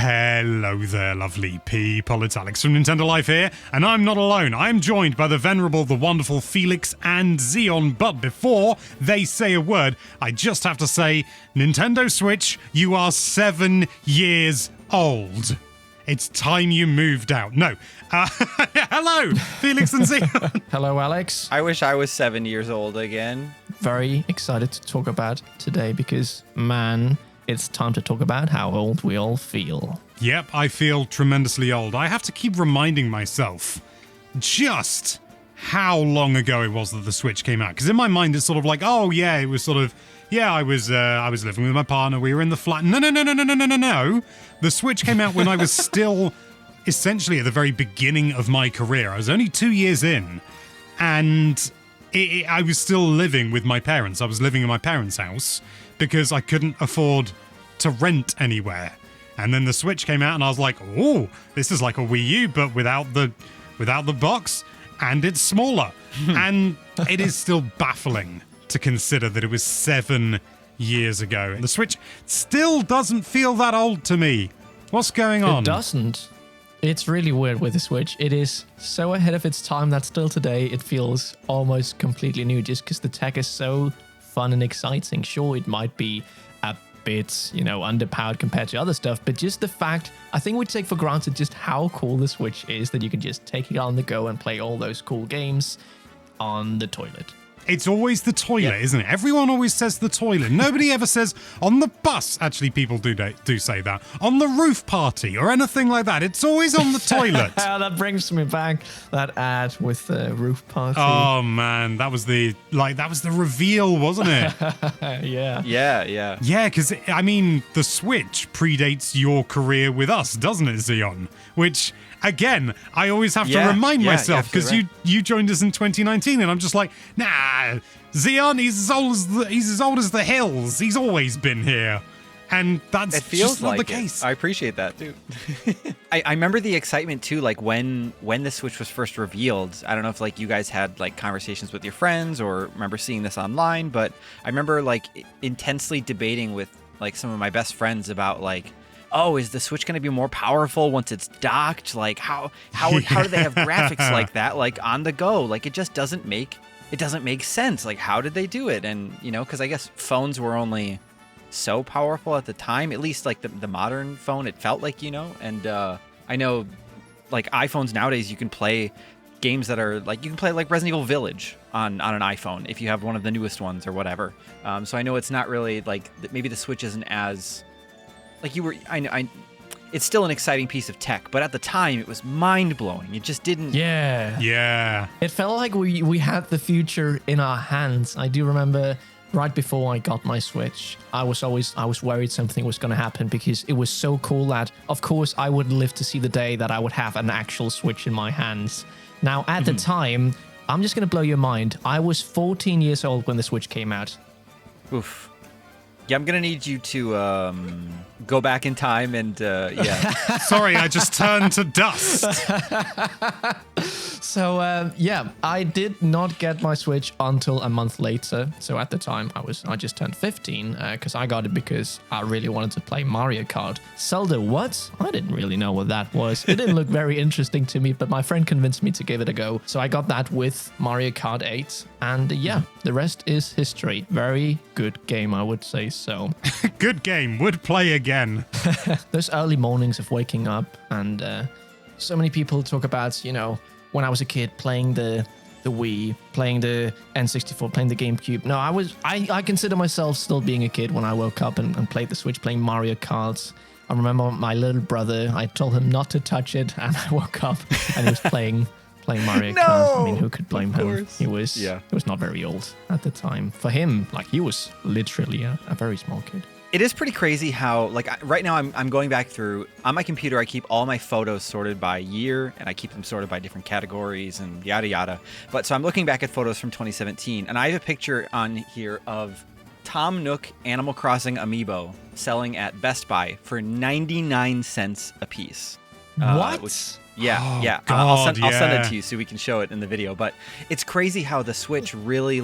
Hello there, lovely people. It's Alex from Nintendo Life here, and I'm not alone. I'm joined by the venerable, the wonderful Felix and Xeon. But before they say a word, I just have to say, Nintendo Switch, you are 7 years old. It's time you moved out. No. Hello, Felix and Xeon. Hello, Alex. I wish I was 7 years old again. Very excited to talk about today because, man, it's time to talk about how old we all feel. Yep, I feel tremendously old. I have to keep reminding myself just how long ago it was that the Switch came out. Because in my mind, it's sort of like, oh, yeah, it was sort of, yeah, I was living with my partner. We were in the flat. No. The Switch came out when I was still essentially at the very beginning of my career. I was only 2 years in, and I was still living with my parents. I was living in my parents' house because I couldn't afford to rent anywhere. And then the Switch came out and I was like, oh, this is like a Wii U, but without the box, and it's smaller. And it is still baffling to consider that it was 7 years ago. The Switch still doesn't feel that old to me. What's going on? It doesn't. It's really weird with the Switch. It is so ahead of its time that still today it feels almost completely new just because the tech is so fun and exciting. Sure, it might be a bit, underpowered compared to other stuff, but just the fact, I think we take for granted just how cool the Switch is, that you can just take it on the go and play all those cool games on the toilet. It's always the toilet, isn't it? Everyone always says the toilet. Nobody ever says on the bus. Actually, people do say that. On the roof party or anything like that. It's always on the toilet. That brings me back. That ad with the roof party. Oh man, that was the reveal, wasn't it? Yeah. Yeah. Yeah, because I mean, the Switch predates your career with us, doesn't it, Xeon? Which, again, I always have to remind myself, because you joined us in 2019, and I'm just like, nah, Xeon, he's as old as the hills. He's always been here. And that's just not the case. I appreciate that, too. I remember the excitement, too, like when the Switch was first revealed. I don't know if you guys had conversations with your friends or remember seeing this online, but I remember intensely debating with some of my best friends about oh, is the Switch going to be more powerful once it's docked? How do they have graphics like that on the go? It just doesn't make sense. How did they do it? And because I guess phones were only so powerful at the time, at least the modern phone, it felt and I know iPhones nowadays, you can play games that are you can play Resident Evil Village on an iPhone if you have one of the newest ones or whatever. So I know it's not really maybe the Switch isn't as it's still an exciting piece of tech, but at the time it was mind-blowing. It just didn't. Yeah. It felt like we had the future in our hands. I do remember right before I got my Switch, I was worried something was going to happen because it was so cool that, of course, I would live to see the day that I would have an actual Switch in my hands. Now, at the time, I'm just going to blow your mind. I was 14 years old when the Switch came out. Oof. Yeah, I'm going to need you to go back in time and, Sorry, I just turned to dust. So, I did not get my Switch until a month later. So at the time, I just turned 15 because I got it because I really wanted to play Mario Kart. Zelda what? I didn't really know what that was. It didn't look very interesting to me, but my friend convinced me to give it a go. So I got that with Mario Kart 8. And the rest is history. Very good game, I would say so. Good game. Would play again. Those early mornings of waking up and so many people talk about, when I was a kid playing the Wii, playing the N64, playing the GameCube. No, I consider myself still being a kid when I woke up and played the Switch, playing Mario Kart. I remember my little brother, I told him not to touch it, and I woke up and he was playing Mario Kart. I mean, who could blame him? He was not very old at the time. For him, he was literally a very small kid. It is pretty crazy how, right now I'm going back through, on my computer, I keep all my photos sorted by year, and I keep them sorted by different categories and yada yada. But so I'm looking back at photos from 2017, and I have a picture on here of Tom Nook Animal Crossing amiibo selling at Best Buy for 99 cents a piece. What? Yeah. God, I'll send it to you so we can show it in the video. But it's crazy how the Switch really,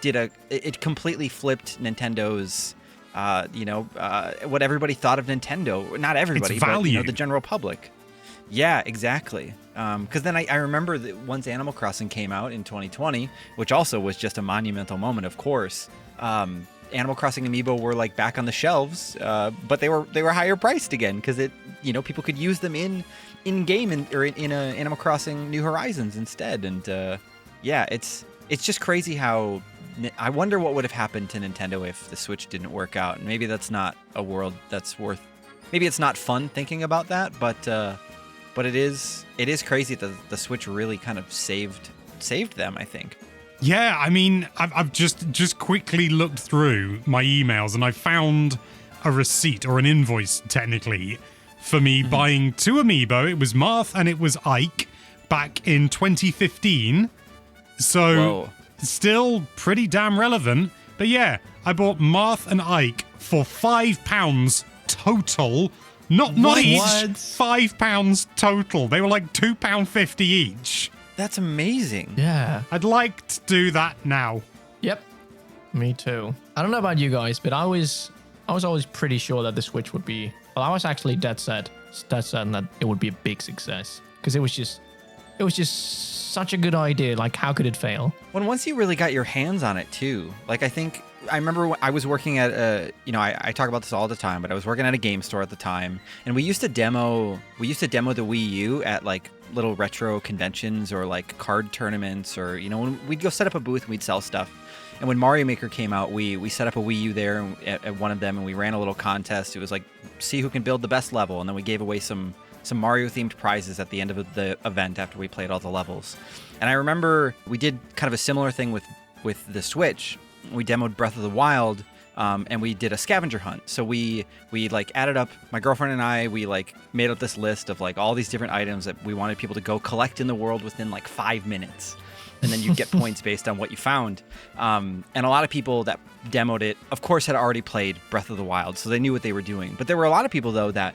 it completely flipped Nintendo's what everybody thought of Nintendo. Not everybody, but value. the general public. Yeah, exactly. Because then I remember that once Animal Crossing came out in 2020, which also was just a monumental moment, of course. Animal Crossing Amiibo were like back on the shelves, but they were higher priced again because people could use them in game or in Animal Crossing New Horizons instead. And it's just crazy how. I wonder what would have happened to Nintendo if the Switch didn't work out. Maybe that's not a world that's worth. Maybe it's not fun thinking about that, but it is crazy that the Switch really kind of saved them, I think. Yeah, I mean, I've just quickly looked through my emails and I found a receipt or an invoice, technically, for me buying 2 Amiibo. It was Marth and it was Ike back in 2015. So, Whoa. Still pretty damn relevant. But yeah, I bought Marth and Ike for £5 total. Not each, £5 total. They were like £2.50 each. That's amazing. Yeah. I'd like to do that now. Yep. Me too. I don't know about you guys, but I was always pretty sure that the Switch would be. Well, I was actually dead certain that it would be a big success because it was just such a good idea. Like, how could it fail? When once you really got your hands on it too, like I remember when I was working at I talk about this all the time, but I was working at a game store at the time, and we used to demo the Wii U at like little retro conventions or like card tournaments, or when we'd go set up a booth and we'd sell stuff. And when Mario Maker came out, we set up a Wii U there at one of them, and we ran a little contest. It was like, see who can build the best level, and then we gave away some Mario themed prizes at the end of the event after we played all the levels. And I remember we did kind of a similar thing with the Switch. We demoed Breath of the Wild, and we did a scavenger hunt. So we like added up, my girlfriend and I, we like made up this list of like all these different items that we wanted people to go collect in the world within like 5 minutes. And then you get points based on what you found. And a lot of people that demoed it, of course, had already played Breath of the Wild, so they knew what they were doing. But there were a lot of people, though, that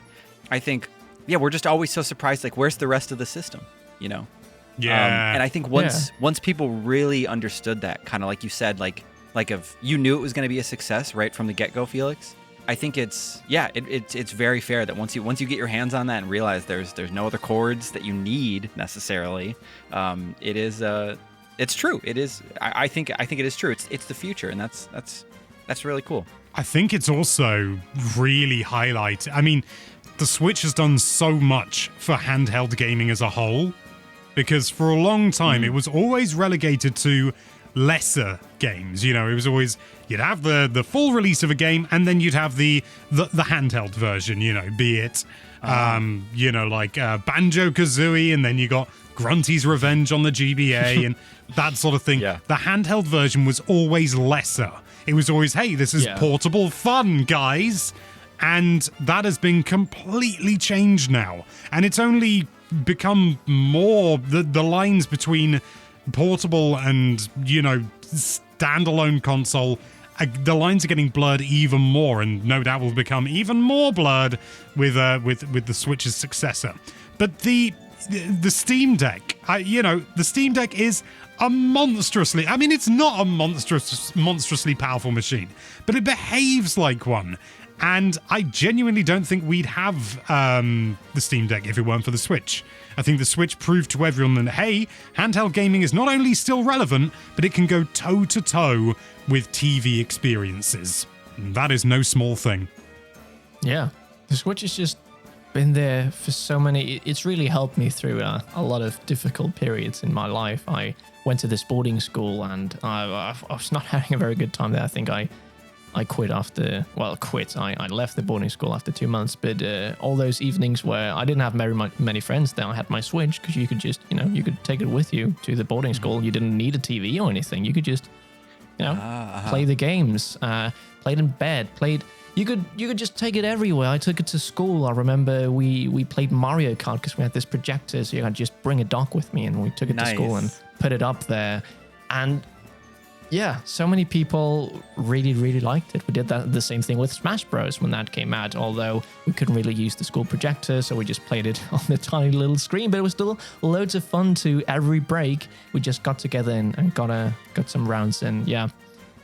I think, we're just always so surprised, like, where's the rest of the system, Yeah. And I think once people really understood that, kind of like you said, like if you knew it was going to be a success right from the get-go, Felix, I think it's very fair that once you get your hands on that and realize there's no other chords that you need necessarily, it's true. It is. I think it is true. It's the future, and that's really cool. I think it's also really highlight. I mean, the Switch has done so much for handheld gaming as a whole, because for a long time it was always relegated to lesser games. It was always, you'd have the full release of a game, and then you'd have the handheld version. Be it like Banjo-Kazooie, and then you got Grunty's Revenge on the GBA and that sort of thing. Yeah. The handheld version was always lesser. It was always, hey, this is portable fun, guys. And that has been completely changed now. And it's only become more, the lines between portable and, standalone console, the lines are getting blurred even more, and no doubt will become even more blurred with the Switch's successor. But the Steam Deck, the Steam Deck is a monstrously, I mean, it's not a monstrously powerful machine, but it behaves like one. And I genuinely don't think we'd have the Steam Deck if it weren't for the Switch. I think the Switch proved to everyone that, hey, handheld gaming is not only still relevant, but it can go toe-to-toe with TV experiences. And that is no small thing. Yeah. The Switch has just been there for so many. It's really helped me through a lot of difficult periods in my life. I went to this boarding school, and I was not having a very good time there. I think I quit after, I left the boarding school after 2 months, but all those evenings where I didn't have very many friends there, I had my Switch, because you could just, you could take it with you to the boarding school. You didn't need a TV or anything. You could just, play the games, played in bed, you could just take it everywhere. I took it to school. I remember we played Mario Kart because we had this projector, so I could just bring a dock with me, and we took it to school and put it up there. And yeah, so many people really, really liked it. We did the same thing with Smash Bros. When that came out, although we couldn't really use the school projector, so we just played it on the tiny little screen. But it was still loads of fun. To every break, we just got together and got some rounds in. Yeah,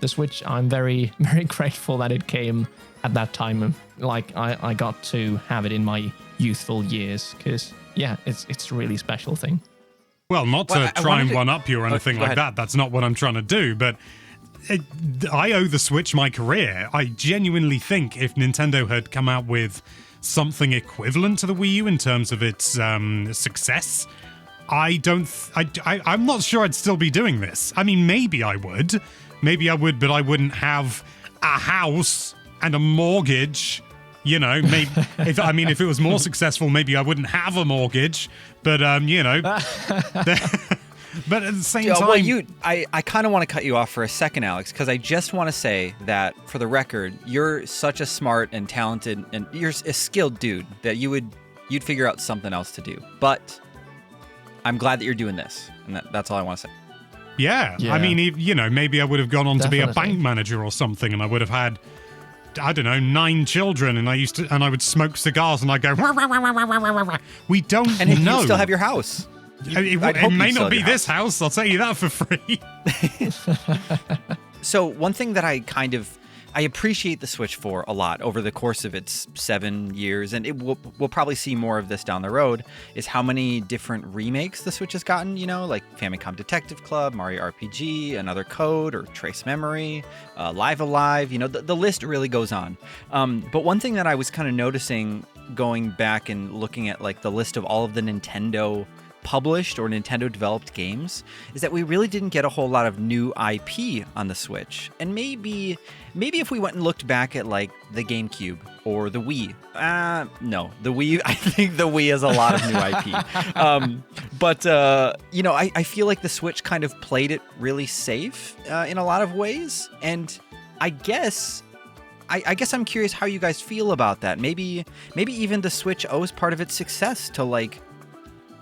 the Switch, I'm very, very grateful that it came at that time. Like I got to have it in my youthful years because, yeah, it's a really special thing. Well, not to try and one-up you or anything like that. That's not what I'm trying to do, but I owe the Switch my career. I genuinely think if Nintendo had come out with something equivalent to the Wii U in terms of its success, I'm not sure I'd still be doing this. I mean, maybe I would, but I wouldn't have a house and a mortgage. You know, maybe if it was more successful, maybe I wouldn't have a mortgage. But you know, but at the same time, well, I kind of want to cut you off for a second, Alex, because I just want to say that for the record, you're such a smart and talented, and you're a skilled dude that you'd figure out something else to do. But I'm glad that you're doing this, and that's all I want to say. Yeah. I mean, you know, maybe I would have gone on to be a bank manager or something, and I would have had, I don't know, 9 children, and I would smoke cigars, and I'd go, wah, wah, wah, wah, wah, wah, wah, wah. We don't and know. You still have your house. It may not be this house, I'll tell you that for free. So one thing that I appreciate the Switch for a lot over the course of its 7 years, and we'll probably see more of this down the road, is how many different remakes the Switch has gotten, you know, like Famicom Detective Club, Mario RPG, Another Code, or Trace Memory, Live Alive, you know, the list really goes on. But one thing that I was kind of noticing going back and looking at like the list of all of the Nintendo published or Nintendo developed games is that we really didn't get a whole lot of new IP on the Switch. And maybe if we went and looked back at like the GameCube or the Wii, no, the Wii, I think the Wii has a lot of new IP. But you know, I feel like the Switch kind of played it really safe in a lot of ways. And I guess I'm curious how you guys feel about that. Maybe even the Switch owes part of its success to like,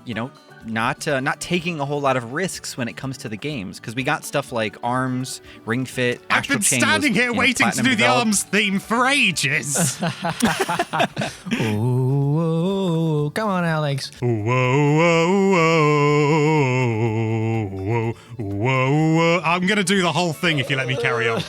you know, not taking a whole lot of risks when it comes to the games, because we got stuff like ARMS, Ring Fit, Astral I've been Chain standing here waiting to do the developed. ARMS theme for ages. Ooh, come on, Alex. Whoa, whoa, whoa, whoa, whoa, whoa. I'm gonna do the whole thing if you let me carry on.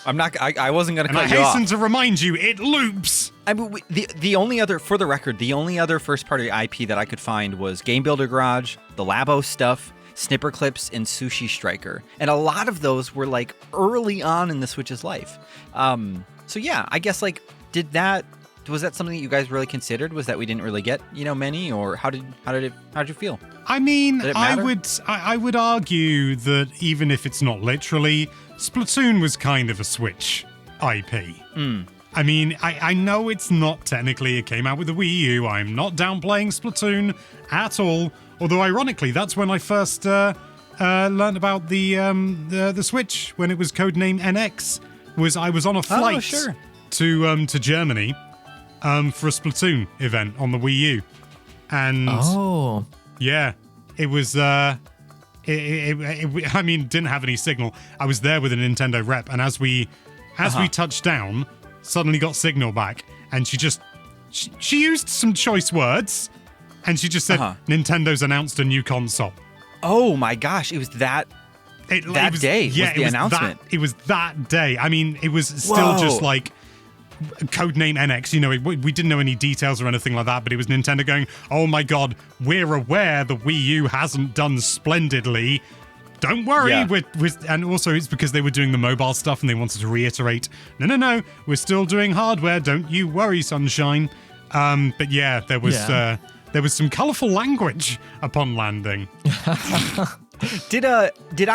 I wasn't going to And I cut you off. hasten to remind you, it loops. I mean, the only other, for the record, the only other first-party IP that I could find was Game Builder Garage, the Labo stuff, Snipper Clips, and Sushi Striker. And a lot of those were like early on in the Switch's life. So yeah, I guess like, was that something that you guys really considered? Was that we didn't really get, you know, many, or how did you feel? I mean, Did it I matter? would argue that even if it's not literally, Splatoon was kind of a Switch IP. I mean, I know it's not technically, it came out with the Wii U. I'm not downplaying Splatoon at all. Although, ironically, that's when I first learned about the Switch, when it was codenamed NX. I was on a flight to Germany for a Splatoon event on the Wii U. And yeah, it was... I mean, didn't have any signal. I was there with a Nintendo rep, and as we touched down, suddenly got signal back, and she used some choice words, and she just said, "Nintendo's announced a new console." Oh my gosh, it was that day was the announcement. It was that day. I mean, it was still just like codename NX. You know, we didn't know any details or anything like that, but it was Nintendo going, "Oh my god, we're aware the Wii U hasn't done splendidly. Don't worry." Yeah. And also it's because they were doing the mobile stuff and they wanted to reiterate, no, we're still doing hardware. Don't you worry, sunshine. But yeah, there was some colorful language upon landing. Did I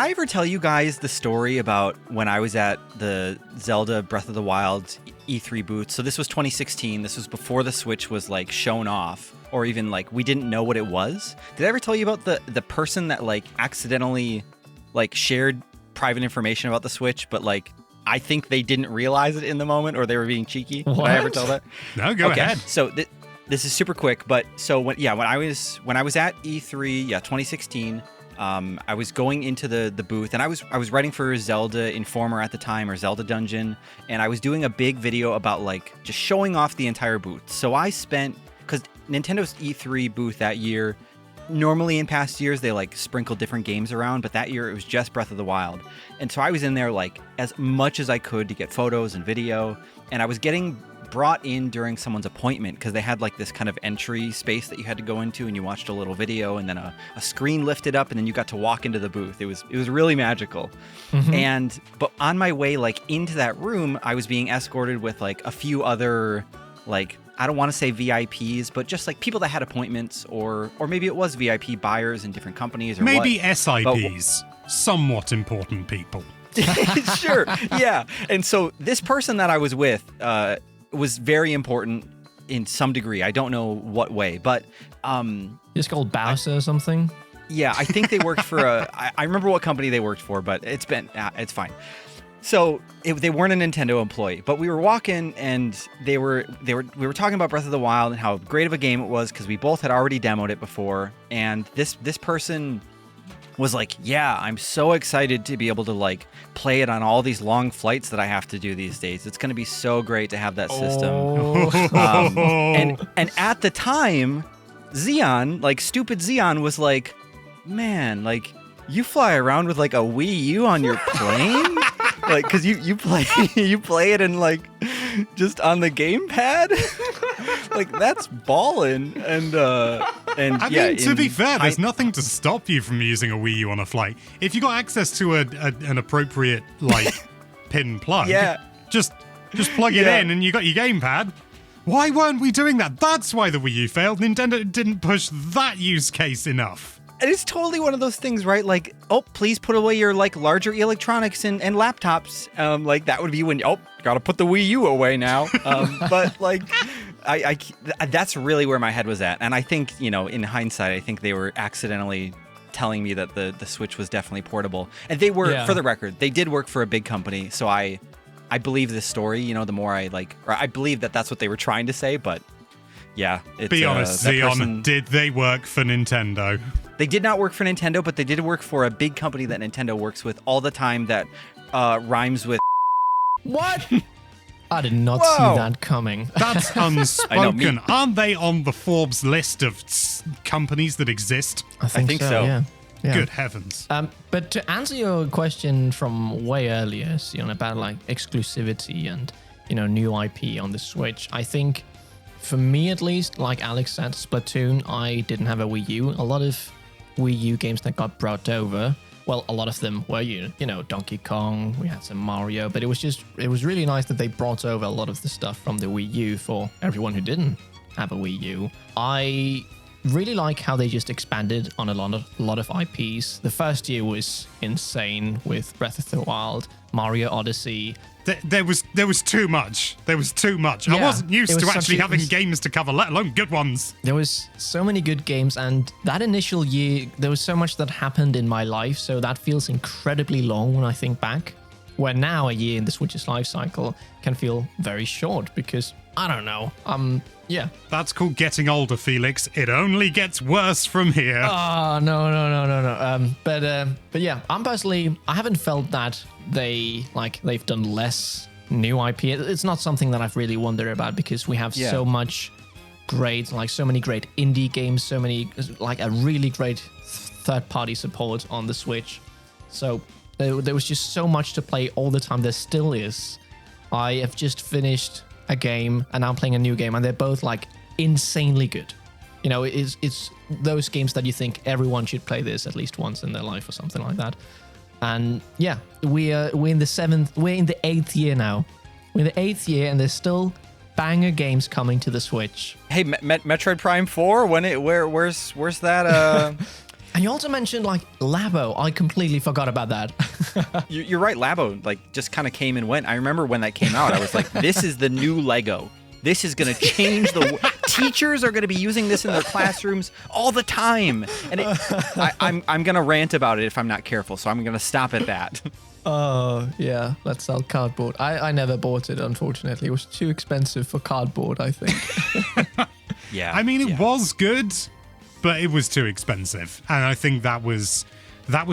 ever tell you guys the story about when I was at the Zelda Breath of the Wild E3 booth? So this was 2016. This was before the Switch was like shown off, or even like we didn't know what it was. Did I ever tell you about the person that like accidentally like shared private information about the Switch, but like I think they didn't realize it in the moment, or they were being cheeky? What? Did I ever tell that? No, go ahead. So this is super quick, but so when I was at E3, 2016. I was going into the booth, and I was writing for Zelda Informer at the time, or Zelda Dungeon, and I was doing a big video about like just showing off the entire booth. So I spent, because Nintendo's E3 booth that year normally in past years they like sprinkle different games around, but that year it was just Breath of the Wild. And so I was in there like as much as I could to get photos and video, and I was getting brought in during someone's appointment because they had like this kind of entry space that you had to go into, and you watched a little video, and then a screen lifted up, and then you got to walk into the booth. It was really magical. But on my way like into that room, I was being escorted with like a few other, like, I don't want to say VIPs, but just like people that had appointments, or maybe it was VIP buyers in different companies, or maybe what. SIPs, somewhat important people. Sure, yeah. And so this person that I was with was very important in some degree. I don't know what way, but It's called Bowser or something. yeah, I think they worked for I remember what company they worked for, but it's fine. So they weren't a Nintendo employee, but we were walking, and we were talking about Breath of the Wild and how great of a game it was because we both had already demoed it before, and this person was like, yeah, I'm so excited to be able to like play it on all these long flights that I have to do these days. It's going to be so great to have that system. And at the time, Xeon, like stupid Xeon, was like, man, like you fly around with like a Wii U on your plane? Like, cause you play it in like just on the gamepad? Like that's ballin'. And I mean, to be fair, there's nothing to stop you from using a Wii U on a flight. If you got access to an appropriate like pin plug, just plug it in and you got your gamepad. Why weren't we doing that? That's why the Wii U failed. Nintendo didn't push that use case enough. And it's totally one of those things, right? Like, oh, please put away your like larger electronics and laptops. Like that would be when, gotta put the Wii U away now. But like, I that's really where my head was at. And I think, in hindsight, I think they were accidentally telling me that the Switch was definitely portable. And they were, for the record, they did work for a big company. So I believe this story, the more I believe that that's what they were trying to say. But yeah, be honest, Xeon, did they work for Nintendo? They did not work for Nintendo, but they did work for a big company that Nintendo works with all the time that rhymes with... What? I did not see that coming. That's unspoken. Aren't they on the Forbes list of companies that exist? I think so. Yeah. Good heavens. But to answer your question from way earlier, Sion, about like exclusivity and, new IP on the Switch, I think for me at least, like Alex said, Splatoon, I didn't have a Wii U. A lot of Wii U games that got brought over, well, a lot of them were, Donkey Kong, we had some Mario, but it was really nice that they brought over a lot of the stuff from the Wii U for everyone who didn't have a Wii U. I really like how they just expanded on a lot of IPs. The first year was insane with Breath of the Wild, Mario Odyssey. There was too much. There was too much. I wasn't used to actually having games to cover, let alone good ones. There was so many good games, and that initial year, there was so much that happened in my life, so that feels incredibly long when I think back. Where now a year in the Switch's life cycle can feel very short because, I don't know, yeah. That's called getting older, Felix. It only gets worse from here. Oh, no. But yeah, I haven't felt that they've done less new IP. It's not something that I've really wondered about because we have so many great indie games, so many, like a really great third-party support on the Switch. So there was just so much to play all the time. There still is. I have just finished a game and I'm playing a new game, and they're both like insanely good. It's those games that you think everyone should play this at least once in their life or something like that. And yeah, we're in the 8th year now. We're in the 8th year, and there's still banger games coming to the Switch. Hey, Metroid Prime 4, where's that? And you also mentioned like Labo. I completely forgot about that. You're right. Labo like just kind of came and went. I remember when that came out, I was like, this is the new Lego. This is going to change teachers are going to be using this in their classrooms all the time. And I'm going to rant about it if I'm not careful. So I'm going to stop at that. Oh, yeah. Let's sell cardboard. I never bought it, unfortunately. It was too expensive for cardboard, I think. Yeah. I mean, it was good, but it was too expensive. And I think that was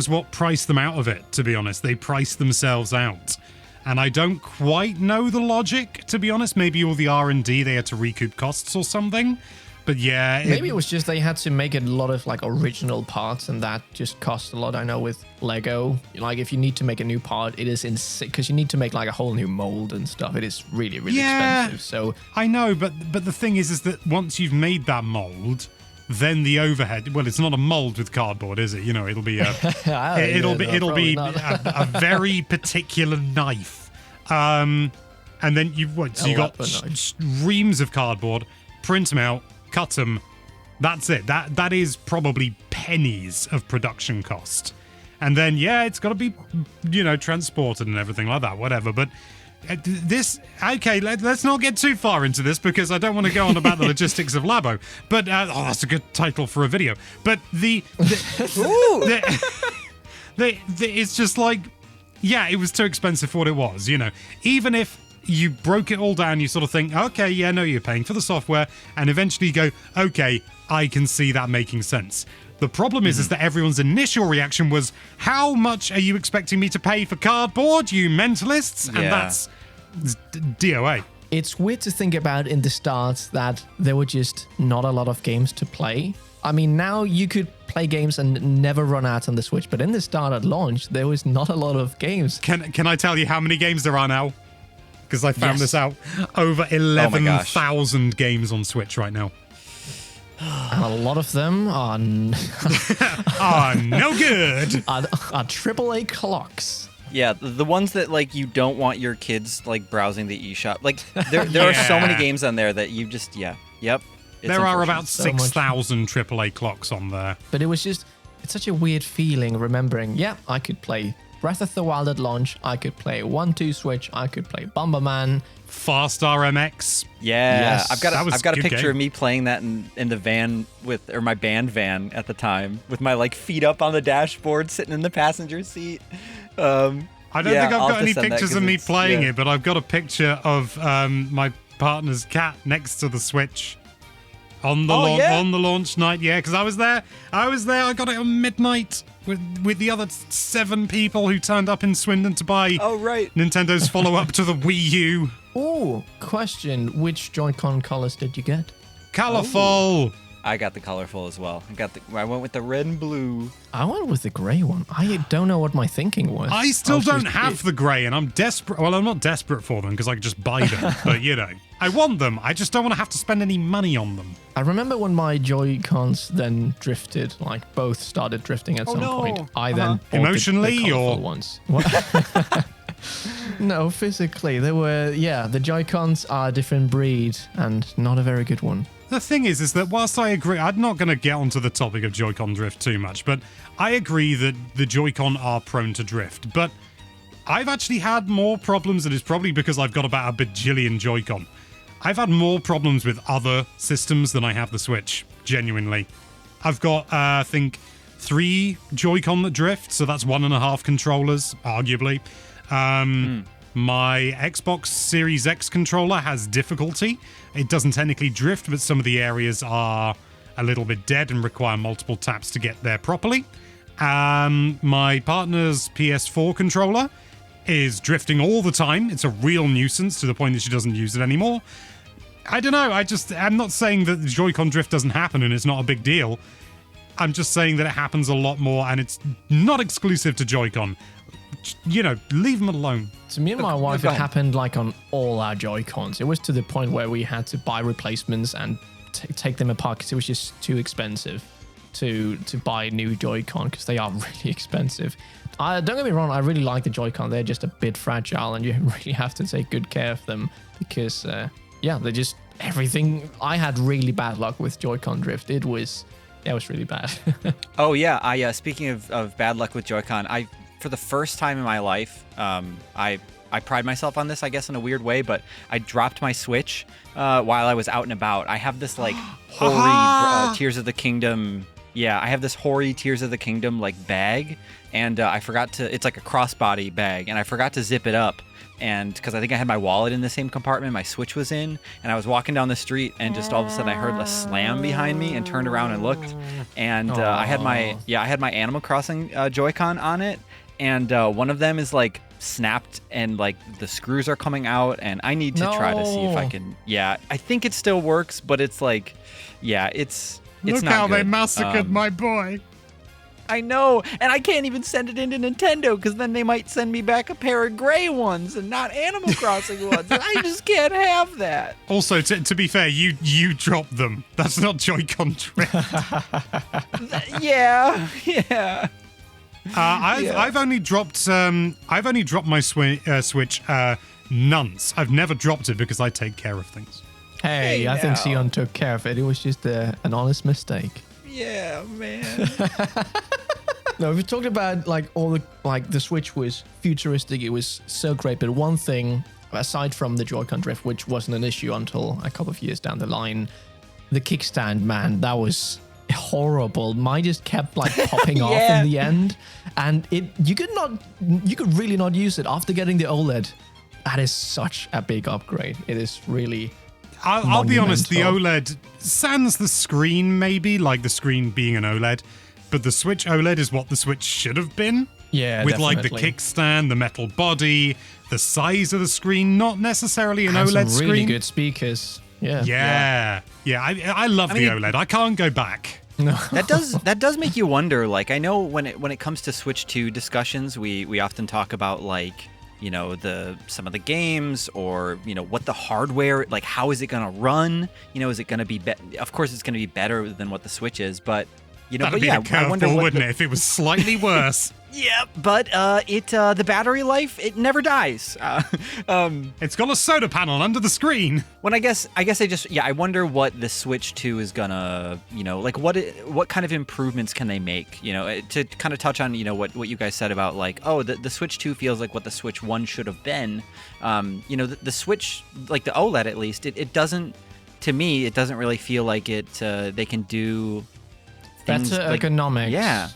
what priced them out of it, to be honest. They priced themselves out. And I don't quite know the logic, to be honest. Maybe all the R&D, they had to recoup costs or something. But yeah, Maybe it was just they had to make a lot of like original parts, and that just cost a lot. I know with Lego, like if you need to make a new part, it is insane because you need to make like a whole new mold and stuff. It is really, really expensive. So I know, but the thing is that once you've made that mold, then the overhead. Well, it's not a mold with cardboard, is it? You know, it'll be a it'll be a very particular knife. And then you got reams of cardboard, print them out, cut them. That's it. That is probably pennies of production cost. And then it's got to be, transported and everything like that, whatever. But let's not get too far into this because I don't want to go on about the logistics of Labo. But that's a good title for a video. But it's just like, it was too expensive for what it was. Even if you broke it all down, you sort of think, okay, you're paying for the software, and eventually you go, okay, I can see that making sense. The problem is that everyone's initial reaction was, how much are you expecting me to pay for cardboard, you mentalists? And that's DOA. It's weird to think about in the start that there were just not a lot of games to play. I mean, now you could play games and never run out on the Switch, but in the start at launch, there was not a lot of games. Can I tell you how many games there are now? Because I found this out. Over 11,000 games on Switch right now. And a lot of them are are no good. Are AAA clocks. Yeah, the ones that like you don't want your kids like browsing the eShop. Like there are so many games on there that you just yep. There are about 6,000 AAA clocks on there. But it's such a weird feeling remembering. I could play Breath of the Wild at launch. I could play 1-2 Switch. I could play Bomberman. Fast RMX. Yeah, yes. I've got a picture of me playing that in the van or my band van at the time with my like feet up on the dashboard, sitting in the passenger seat. I don't think I've got any pictures of me playing it, but I've got a picture of my partner's cat next to the Switch on the on the launch night. Yeah, because I was there. I got it on midnight with the other 7 people who turned up in Swindon to buy Nintendo's follow-up to the Wii U. Oh, question. Which Joy-Con colors did you get? Colorful. I got the colorful as well. I went with the red and blue. I went with the gray one. I don't know what my thinking was. I still don't have the gray, and I'm desperate. Well, I'm not desperate for them because I could just buy them. But I want them. I just don't want to have to spend any money on them. I remember when my Joy-Cons then drifted, like both started drifting at some point. I then bought emotionally the or ones. What? No, physically. They were, the Joy-Cons are a different breed and not a very good one. The thing is that whilst I agree, I'm not going to get onto the topic of Joy-Con drift too much, but I agree that the Joy-Con are prone to drift. But I've actually had more problems, and it's probably because I've got about a bajillion Joy-Con. I've had more problems with other systems than I have the Switch, genuinely. I've got, I think, 3 Joy-Con that drift, so that's 1.5 controllers, arguably. My Xbox Series X controller has difficulty. It doesn't technically drift, but some of the areas are a little bit dead and require multiple taps to get there properly. My partner's PS4 controller is drifting all the time. It's a real nuisance to the point that she doesn't use it anymore. I don't know. I'm not saying that the Joy-Con drift doesn't happen and it's not a big deal. I'm just saying that it happens a lot more and it's not exclusive to Joy-Con. Leave them alone. To me and my wife, it happened like on all our Joy-Cons. It was to the point where we had to buy replacements and take them apart because it was just too expensive to buy new Joy-Con because they are really expensive. Don't get me wrong, I really like the Joy-Con. They're just a bit fragile and you really have to take good care of them because, they're just everything. I had really bad luck with Joy-Con drift. It was really bad. Oh, yeah. Speaking of bad luck with Joy-Con, for the first time in my life, I pride myself on this, I guess, in a weird way, but I dropped my Switch while I was out and about. I have this, like, hoary Tears of the Kingdom... Yeah, I have this hoary Tears of the Kingdom, like, bag, and I forgot to... It's like a crossbody bag, and I forgot to zip it up, and because I think I had my wallet in the same compartment my Switch was in, and I was walking down the street, and just all of a sudden I heard a slam behind me and turned around and looked, and I had my Animal Crossing Joy-Con on it, and one of them is like snapped and like the screws are coming out, and I need to try to see if I No. can. Yeah, I think it still works, but it's like, yeah, it's Look not how they good. massacred my boy. I know, and I can't even send it into Nintendo because then they might send me back a pair of gray ones and not Animal Crossing ones. And I just can't have that. Also, to be fair, you dropped them. That's not Joy-Con drift. Yeah. I've only dropped my Switch nonce. I've never dropped it because I take care of things. Hey, Hey, I think now. Sion took care of it. It was just an honest mistake. Yeah, man. No, we talked about like all the the Switch was futuristic. It was so great, but one thing aside from the Joy-Con drift, which wasn't an issue until a couple of years down the line, the kickstand, man, that was horrible. Mine just kept like popping off Yeah. in the end, and you could really not use it after getting the OLED. That is such a big upgrade. It is really. I'll be honest, the Monumental. OLED sans the screen, maybe, like the screen being an OLED, but the Switch OLED is what the Switch should have been. Yeah, With like the definitely. kickstand, the metal body, the size of the screen, not necessarily an And OLED some really screen. good speakers. Yeah. Yeah. I love the mean, OLED. I can't go back. No. That does make you wonder. Like, I know when it comes to Switch 2 discussions, we often talk about like, you know, some of the games, or you know, what the hardware, like how is it gonna run? You know, is it gonna be of course it's gonna be better than what the Switch is, but you know, That'd but be yeah, a I wonder curveball, what wouldn't it, if it was slightly worse? Yeah, but the battery life, it never dies. It's got a solar panel under the screen. When I wonder what the Switch 2 is gonna, you know, like what kind of improvements can they make, you know, to kind of touch on, you know, what you guys said about like, oh, the Switch 2 feels like what the Switch 1 should have been. You know, the Switch, like the OLED at least, it doesn't, to me, it doesn't really feel like they can do things Better like, ergonomics. yeah.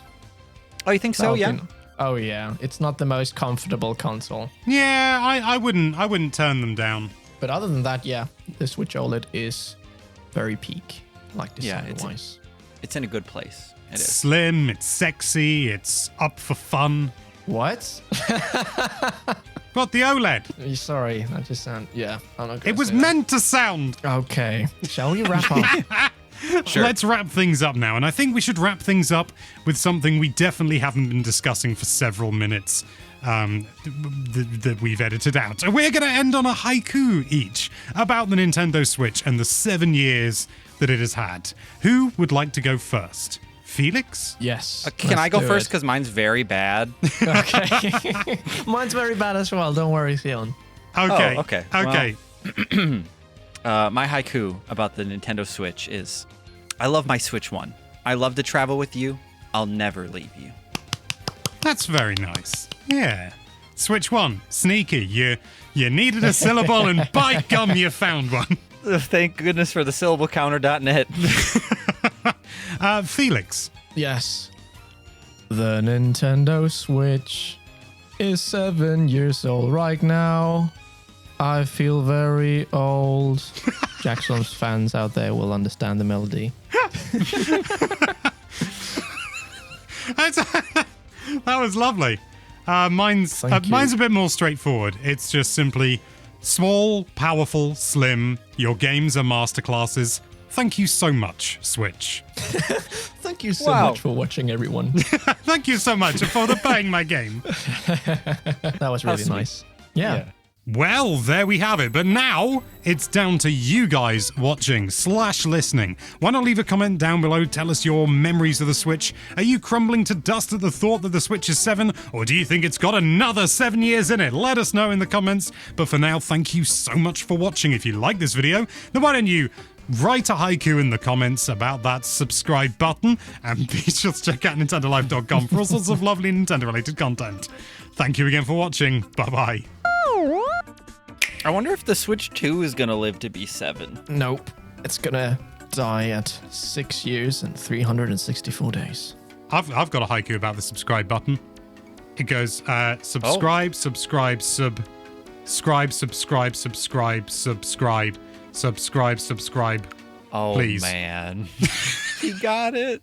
Oh, you think so? Well, Yeah. Oh yeah, it's not the most comfortable console, Yeah, I wouldn't turn them down. but other than that, yeah, the Switch OLED is very peak, like Yeah, design-wise. It's in a good place. It is. Slim, it's sexy, it's up for fun. What? Got the OLED. Sorry, that just sound. Yeah, I'm not. Gonna It was say that. meant to sound. Okay, shall we wrap up? Sure. Let's wrap things up now. And I think we should wrap things up with something we definitely haven't been discussing for several minutes that we've edited out. We're going to end on a haiku each about the Nintendo Switch and the 7 years that it has had. Who would like to go first? Felix? Yes. Can let's I go do first? it. Because mine's very bad. Okay. Mine's very bad as well. Don't worry, Theon. Okay. Oh, okay. Okay. My haiku about the Nintendo Switch is, I love my Switch 1. I love to travel with you. I'll never leave you. That's very nice. Yeah. Switch 1. Sneaky. You needed a syllable and by gum you found one. Thank goodness for the syllablecounter.net. Felix. Yes. The Nintendo Switch is 7 years old right now. I feel very old. Jackson's fans out there will understand the melody. That was lovely. Mine's Thank you. mine's a bit more straightforward. It's just simply small, powerful, slim. Your games are masterclasses. Thank you so much, Switch. Thank you so Wow. much for watching, everyone. Thank you so much for playing my game. That was really sweet. nice. Yeah. Well, there we have it. But now it's down to you guys watching/listening. Why not leave a comment down below? Tell us your memories of the Switch. Are you crumbling to dust at the thought that the Switch is 7? Or do you think it's got another 7 years in it? Let us know in the comments. But for now, thank you so much for watching. If you like this video, then why don't you write a haiku in the comments about that subscribe button, and be sure to check out nintendolife.com for all sorts of lovely Nintendo-related content. Thank you again for watching. Bye-bye. I wonder if the Switch 2 is going to live to be 7. Nope. It's gonna die at 6 years and 364 days. I've got a haiku about the subscribe button. It goes, subscribe, subscribe, subscribe, subscribe, subscribe, subscribe, subscribe, subscribe. Oh, Please. man. He got it.